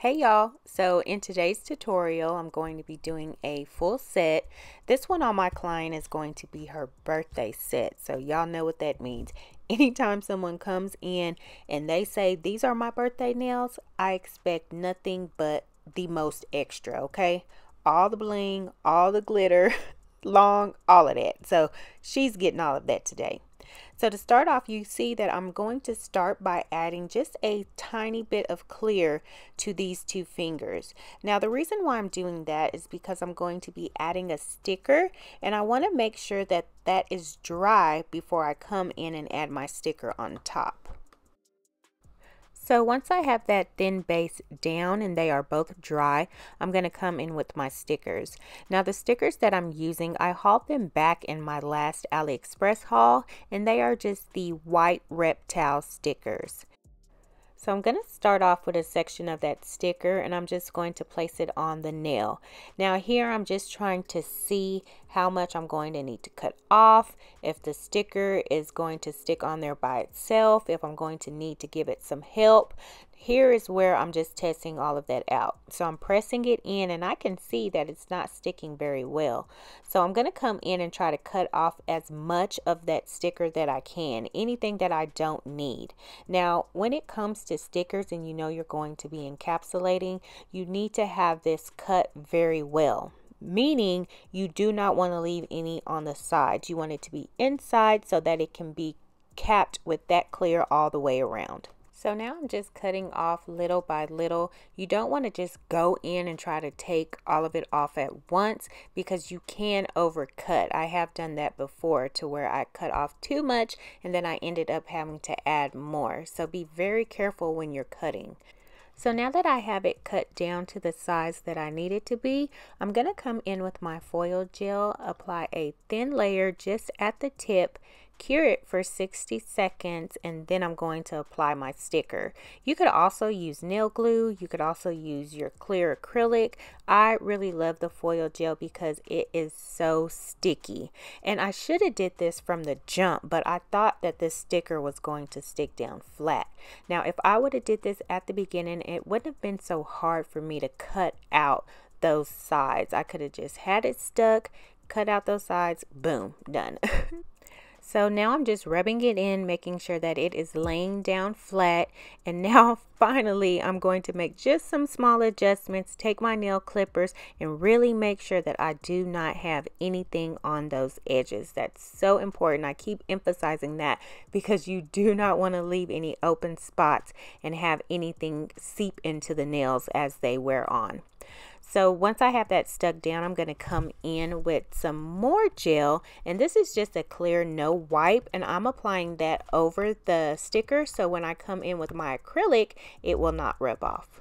Hey y'all, so in today's tutorial I'm going to be doing a full set. This one on my client is going to be her birthday set, so y'all know what that means. Anytime someone comes in and they say these are my birthday nails, I expect nothing but the most extra, okay? All the bling, all the glitter, long, all of that. So she's getting all of that today. So to start off, you see that I'm going to start by adding just a tiny bit of clear to these two fingers. Now the reason why I'm doing that is because I'm going to be adding a sticker, and I want to make sure that that is dry before I come in and add my sticker on top. So once I have that thin base down and they are both dry, I'm going to come in with my stickers. Now the stickers that I'm using, I hauled them back in my last AliExpress haul, and they are just the white reptile stickers. So I'm going to start off with a section of that sticker, and I'm just going to place it on the nail. Now here I'm just trying to see how much I'm going to need to cut off, if the sticker is going to stick on there by itself, if I'm going to need to give it some help. Here is where I'm just testing all of that out. So I'm pressing it in, and I can see that it's not sticking very well. So I'm going to come in and try to cut off as much of that sticker that I can, anything that I don't need. Now when it comes to stickers and you know you're going to be encapsulating, you need to have this cut very well. Meaning you do not want to leave any on the sides. You want it to be inside so that it can be capped with that clear all the way around. So now I'm just cutting off little by little. You don't want to just go in and try to take all of it off at once, because you can overcut. I have done that before, to where I cut off too much and then I ended up having to add more. So be very careful when you're cutting. So now that I have it cut down to the size that I need it to be, I'm going to come in with my foil gel, apply a thin layer just at the tip, cure it for 60 seconds, and then I'm going to apply my sticker. You could also use nail glue. You could also use your clear acrylic. I really love the foil gel because it is so sticky. And I should have did this from the jump, but I thought that this sticker was going to stick down flat. Now if I would have did this at the beginning, it wouldn't have been so hard for me to cut out those sides. I could have just had it stuck, cut out those sides, boom, done. So now I'm just rubbing it in, making sure that it is laying down flat. And now finally I'm going to make just some small adjustments, take my nail clippers, and really make sure that I do not have anything on those edges. That's so important. I keep emphasizing that because you do not want to leave any open spots and have anything seep into the nails as they wear on. So once I have that stuck down, I'm going to come in with some more gel, and this is just a clear no wipe, and I'm applying that over the sticker so when I come in with my acrylic it will not rub off.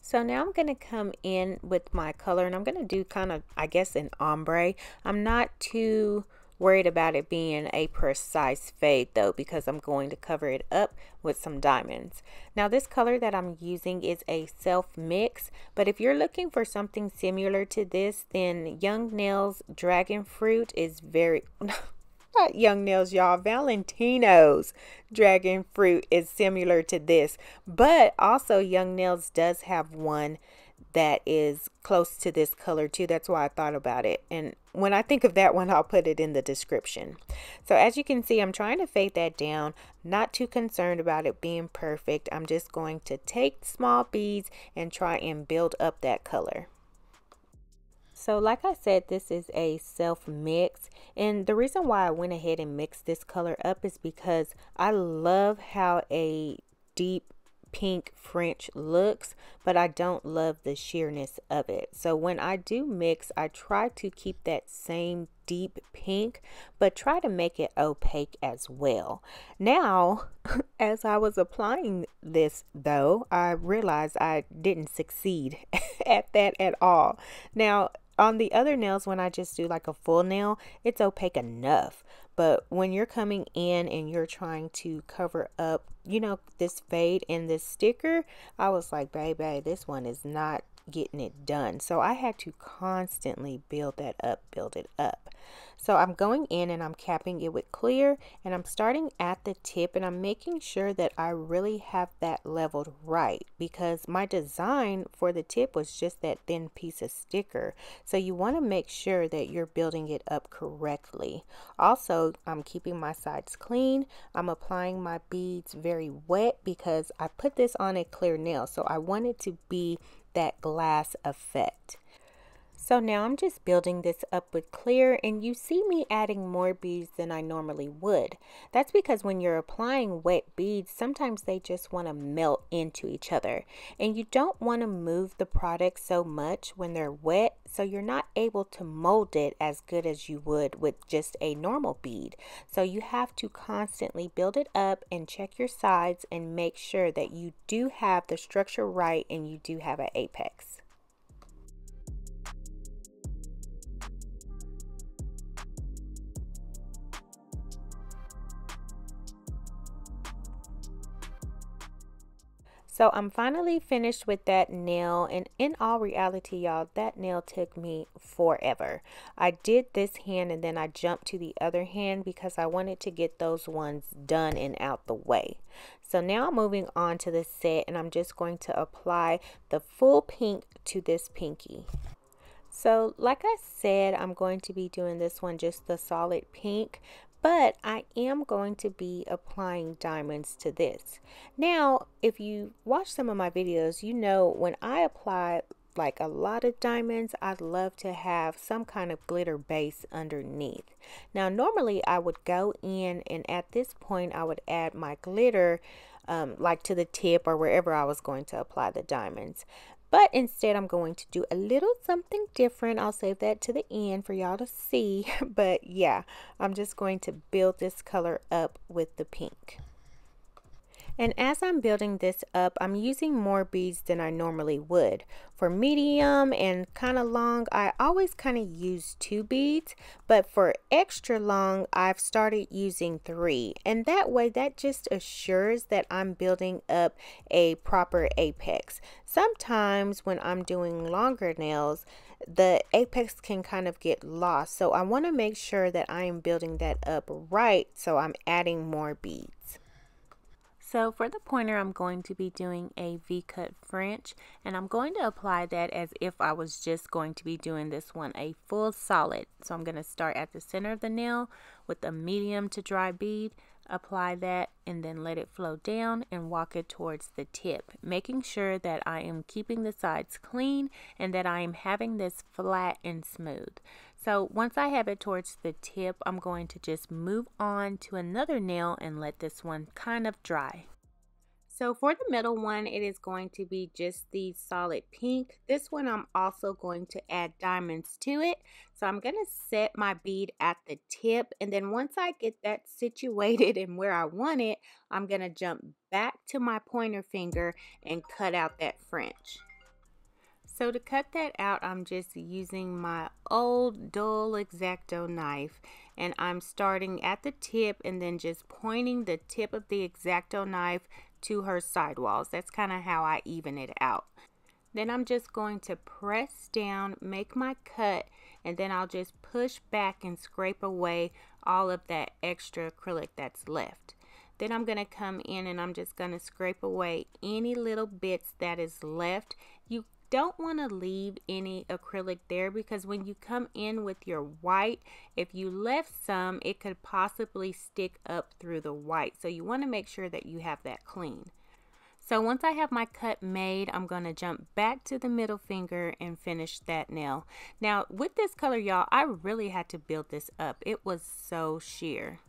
So now I'm going to come in with my color, and I'm going to do kind of, I guess, an ombre. I'm not too worried about it being a precise fade though, because I'm going to cover it up with some diamonds. Now this color that I'm using is a self mix, but if you're looking for something similar to this, then Young Nails Dragon Fruit is very not Young Nails, y'all, Valentino's Dragon Fruit is similar to this, but also Young Nails does have one that is close to this color too. That's why I thought about it, and when I think of that one, I'll put it in the description. So as you can see, I'm trying to fade that down, not too concerned about it being perfect. I'm just going to take small beads and try and build up that color. So like I said, this is a self mix, and the reason why I went ahead and mixed this color up is because I love how a deep pink French looks, but I don't love the sheerness of it. So when I do mix, I try to keep that same deep pink, but try to make it opaque as well. Now as I was applying this though, I realized I didn't succeed at that at all. Now on the other nails, when I just do like a full nail, it's opaque enough. But when you're coming in and you're trying to cover up, you know, this fade and this sticker, I was like, baby, this one is not getting it done. So I had to constantly build that up, build it up. So I'm going in and I'm capping it with clear, and I'm starting at the tip, and I'm making sure that I really have that leveled right, because my design for the tip was just that thin piece of sticker. So you want to make sure that you're building it up correctly. Also, I'm keeping my sides clean. I'm applying my beads very wet because I put this on a clear nail, so I want it to be that glass effect. So now I'm just building this up with clear, and you see me adding more beads than I normally would. That's because when you're applying wet beads, sometimes they just want to melt into each other, and you don't want to move the product so much when they're wet, so you're not able to mold it as good as you would with just a normal bead. So you have to constantly build it up and check your sides and make sure that you do have the structure right and you do have an apex. So I'm finally finished with that nail, and in all reality, y'all, that nail took me forever. I did this hand and then I jumped to the other hand because I wanted to get those ones done and out the way. So now I'm moving on to the set, and I'm just going to apply the full pink to this pinky. So like I said, I'm going to be doing this one just the solid pink, but I am going to be applying diamonds to this. Now, if you watch some of my videos, you know when I apply like a lot of diamonds, I'd love to have some kind of glitter base underneath. Now, normally I would go in and at this point I would add my glitter like to the tip or wherever I was going to apply the diamonds. But instead, I'm going to do a little something different. I'll save that to the end for y'all to see. But yeah, I'm just going to build this color up with the pink. And as I'm building this up, I'm using more beads than I normally would. For medium and kind of long, I always kind of use 2 beads, but for extra long, I've started using 3. And that way, that just assures that I'm building up a proper apex. Sometimes when I'm doing longer nails, the apex can kind of get lost. So I want to make sure that I am building that up right, so I'm adding more beads. So for the pointer, I'm going to be doing a V-cut French, and I'm going to apply that as if I was just going to be doing this one a full solid. So I'm going to start at the center of the nail with a medium to dry bead, apply that, and then let it flow down and walk it towards the tip, making sure that I am keeping the sides clean and that I am having this flat and smooth. So once I have it towards the tip, I'm going to just move on to another nail and let this one kind of dry. So for the middle one, it is going to be just the solid pink. This one I'm also going to add diamonds to it. So I'm going to set my bead at the tip, and then once I get that situated and where I want it, I'm going to jump back to my pointer finger and cut out that French. So to cut that out, I'm just using my old dull X-Acto knife, and I'm starting at the tip and then just pointing the tip of the X-Acto knife to her sidewalls. That's kind of how I even it out. Then I'm just going to press down, make my cut, and then I'll just push back and scrape away all of that extra acrylic that's left. Then I'm going to come in and I'm just going to scrape away any little bits that is left. You don't want to leave any acrylic there because when you come in with your white, if you left some, it could possibly stick up through the white. So you want to make sure that you have that clean. So once I have my cut made, I'm going to jump back to the middle finger and finish that nail. Now with this color, y'all, I really had to build this up. It was so sheer.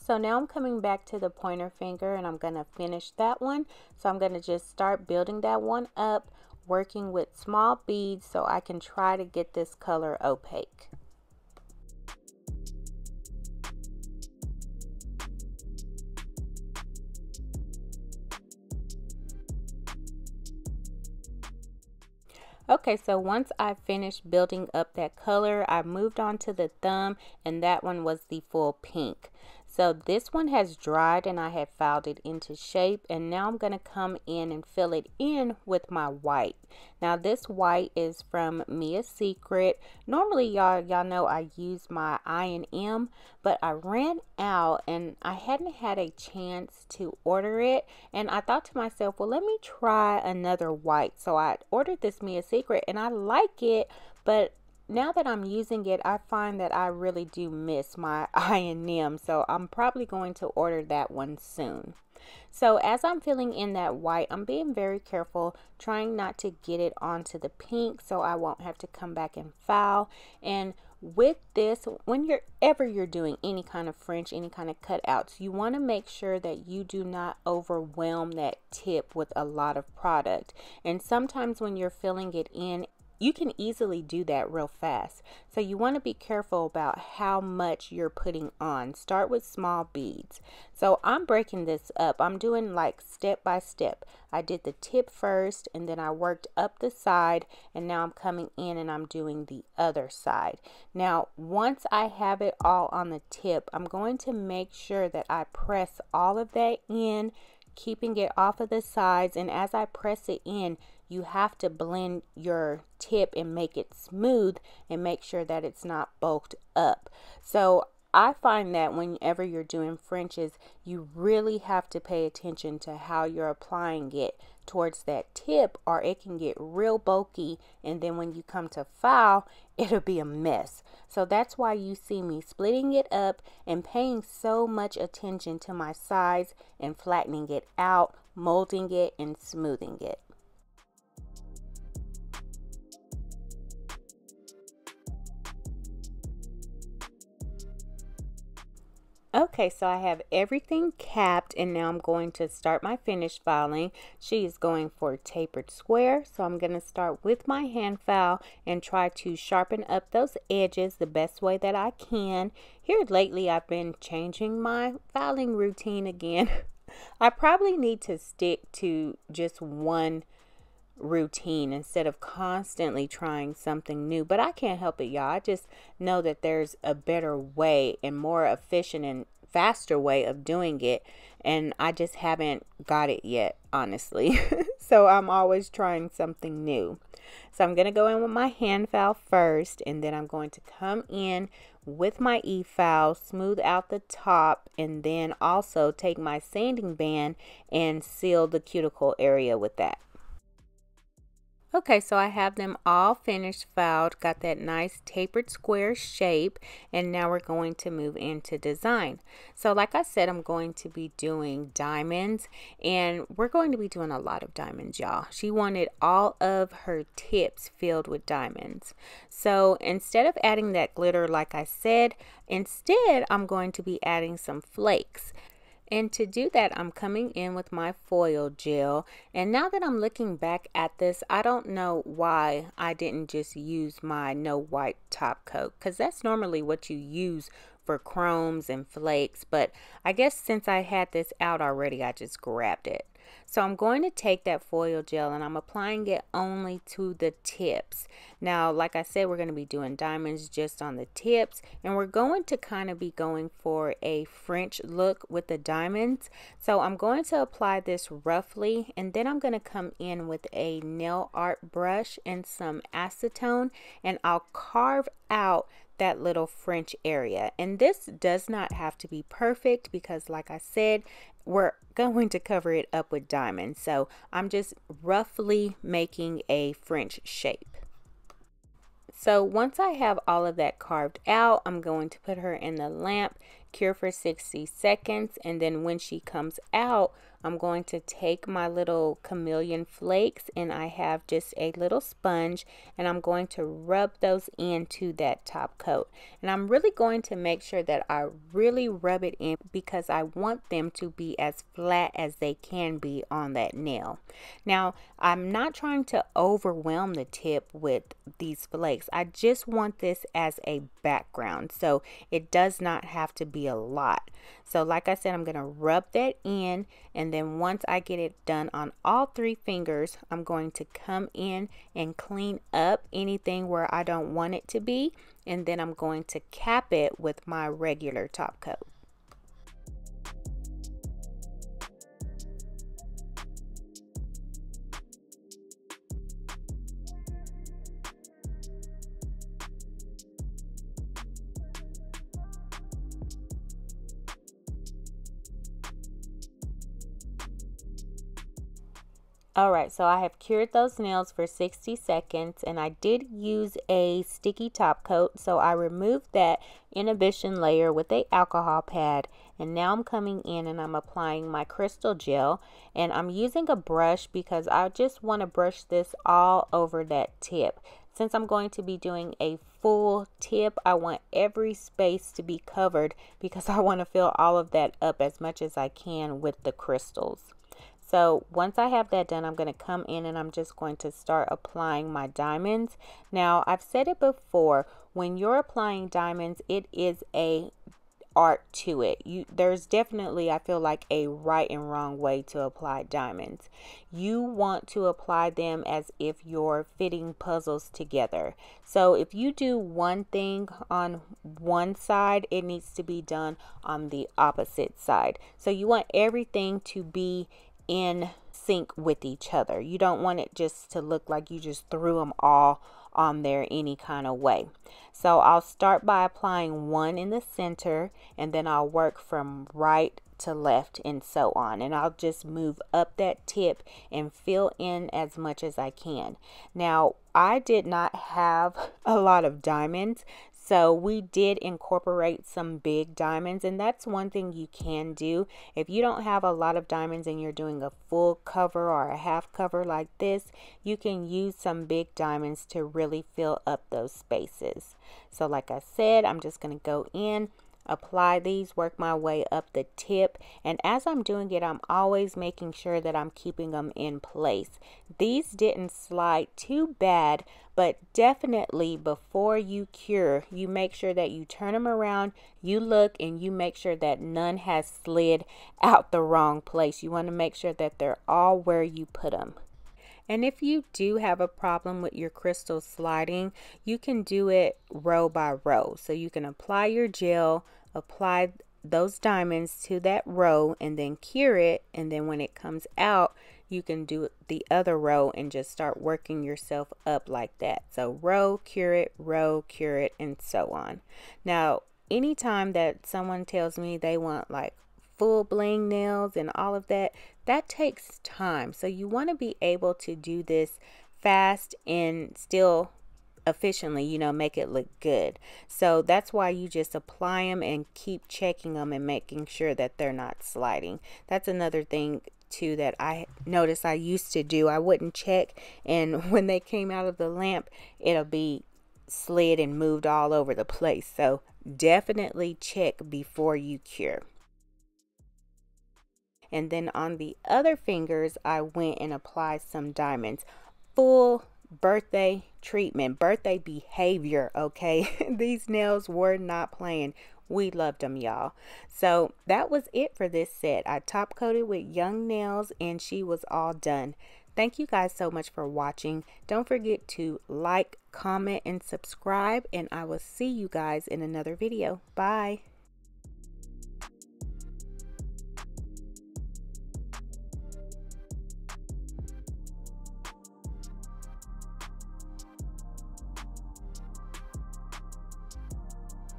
So now I'm coming back to the pointer finger and I'm going to finish that one. So I'm going to just start building that one up, working with small beads so I can try to get this color opaque. Okay, so once I finished building up that color, I moved on to the thumb, and that one was the full pink. So this one has dried and I have filed it into shape, and now I'm going to come in and fill it in with my white. Now this white is from Mia's Secret. Normally y'all know I use my I&M, but I ran out and I hadn't had a chance to order it, and I thought to myself, well, let me try another white. So I ordered this Mia's Secret and I like it, but now that I'm using it, I find that I really do miss my I&M, so I'm probably going to order that one soon. So as I'm filling in that white, I'm being very careful, trying not to get it onto the pink so I won't have to come back and file. And with this, whenever you're doing any kind of French, any kind of cutouts, you want to make sure that you do not overwhelm that tip with a lot of product. And sometimes when you're filling it in, you can easily do that real fast. So you want to be careful about how much you're putting on. Start with small beads. So I'm breaking this up. I'm doing like step by step. I did the tip first and then I worked up the side, and now I'm coming in and I'm doing the other side. Now once I have it all on the tip, I'm going to make sure that I press all of that in, keeping it off of the sides, and as I press it in, you have to blend your tip and make it smooth and make sure that it's not bulked up. So I find that whenever you're doing Frenches, you really have to pay attention to how you're applying it towards that tip, or it can get real bulky, and then when you come to file, it'll be a mess. So that's why you see me splitting it up and paying so much attention to my sides and flattening it out, molding it, and smoothing it. Okay, so I have everything capped, and now I'm going to start my finish filing. She is going for tapered square, so I'm going to start with my hand file and try to sharpen up those edges the best way that I can. Here lately I've been changing my filing routine again. I probably need to stick to just one routine instead of constantly trying something new, but I can't help it, y'all. I just know that there's a better way and more efficient and faster way of doing it, and I just haven't got it yet, honestly. So I'm always trying something new. So I'm going to go in with my hand file first, and then I'm going to come in with my e-file, smooth out the top, and then also take my sanding band and seal the cuticle area with that. Okay, so I have them all finished filed, got that nice tapered square shape, and now we're going to move into design. So like I said, I'm going to be doing diamonds, and we're going to be doing a lot of diamonds, y'all. She wanted all of her tips filled with diamonds. So instead of adding that glitter, like I said, instead I'm going to be adding some flakes. And to do that, I'm coming in with my foil gel. And now that I'm looking back at this, I don't know why I didn't just use my no white top coat, because that's normally what you use for chromes and flakes. But I guess since I had this out already, I just grabbed it. So I'm going to take that foil gel and I'm applying it only to the tips. Now, like I said, we're going to be doing diamonds just on the tips, and we're going to kind of be going for a French look with the diamonds. So I'm going to apply this roughly, and then I'm going to come in with a nail art brush and some acetone, and I'll carve out that little French area. And this does not have to be perfect because, like I said, we're going to cover it up with diamonds. So I'm just roughly making a French shape. So once I have all of that carved out, I'm going to put her in the lamp, cure for 60 seconds, and then when she comes out, I'm going to take my little chameleon flakes, and I have just a little sponge, and I'm going to rub those into that top coat. And I'm really going to make sure that I really rub it in because I want them to be as flat as they can be on that nail. Now, I'm not trying to overwhelm the tip with these flakes. I just want this as a background, so it does not have to be a lot. So like I said, I'm going to rub that in, and then once I get it done on all 3 fingers, I'm going to come in and clean up anything where I don't want it to be, and then I'm going to cap it with my regular top coat. Alright, so I have cured those nails for 60 seconds and I did use a sticky top coat, so I removed that inhibition layer with a alcohol pad, and now I'm coming in and I'm applying my crystal gel, and I'm using a brush because I just want to brush this all over that tip. Since I'm going to be doing a full tip, I want every space to be covered because I want to fill all of that up as much as I can with the crystals. So once I have that done, I'm going to come in and I'm just going to start applying my diamonds. Now, I've said it before, when you're applying diamonds, it is a art to it. There's definitely, I feel like, a right and wrong way to apply diamonds. You want to apply them as if you're fitting puzzles together. So if you do one thing on one side, it needs to be done on the opposite side. So you want everything to be in sync with each other. You don't want it just to look like you just threw them all on there any kind of way. So I'll start by applying one in the center, and then I'll work from right to left and so on, and I'll just move up that tip and fill in as much as I can. Now, I did not have a lot of diamonds, so we did incorporate some big diamonds, and that's one thing you can do. If you don't have a lot of diamonds and you're doing a full cover or a half cover like this, you can use some big diamonds to really fill up those spaces. So like I said, I'm just going to go in, apply these, work my way up the tip, and as I'm doing it, I'm always making sure that I'm keeping them in place. These didn't slide too bad, but definitely before you cure, you make sure that you turn them around, you look, and you make sure that none has slid out the wrong place. You want to make sure that they're all where you put them. And if you do have a problem with your crystals sliding, you can do it row by row. So you can apply your gel, apply those diamonds to that row, and then cure it. And then when it comes out, you can do the other row and just start working yourself up like that. So row, cure it, and so on. Now, anytime that someone tells me they want like full bling nails and all of that, that takes time. So you want to be able to do this fast and still efficiently, you know, make it look good. So that's why you just apply them and keep checking them and making sure that they're not sliding. That's another thing too that I noticed I used to do. I wouldn't check, and when they came out of the lamp, it'll be slid and moved all over the place. So definitely check before you cure. And then on the other fingers, I went and applied some diamonds. Full birthday treatment, birthday behavior, okay? These nails were not playing. We loved them, y'all. So that was it for this set. I top coated with Young Nails and she was all done. Thank you guys so much for watching. Don't forget to like, comment, and subscribe, and I will see you guys in another video. Bye.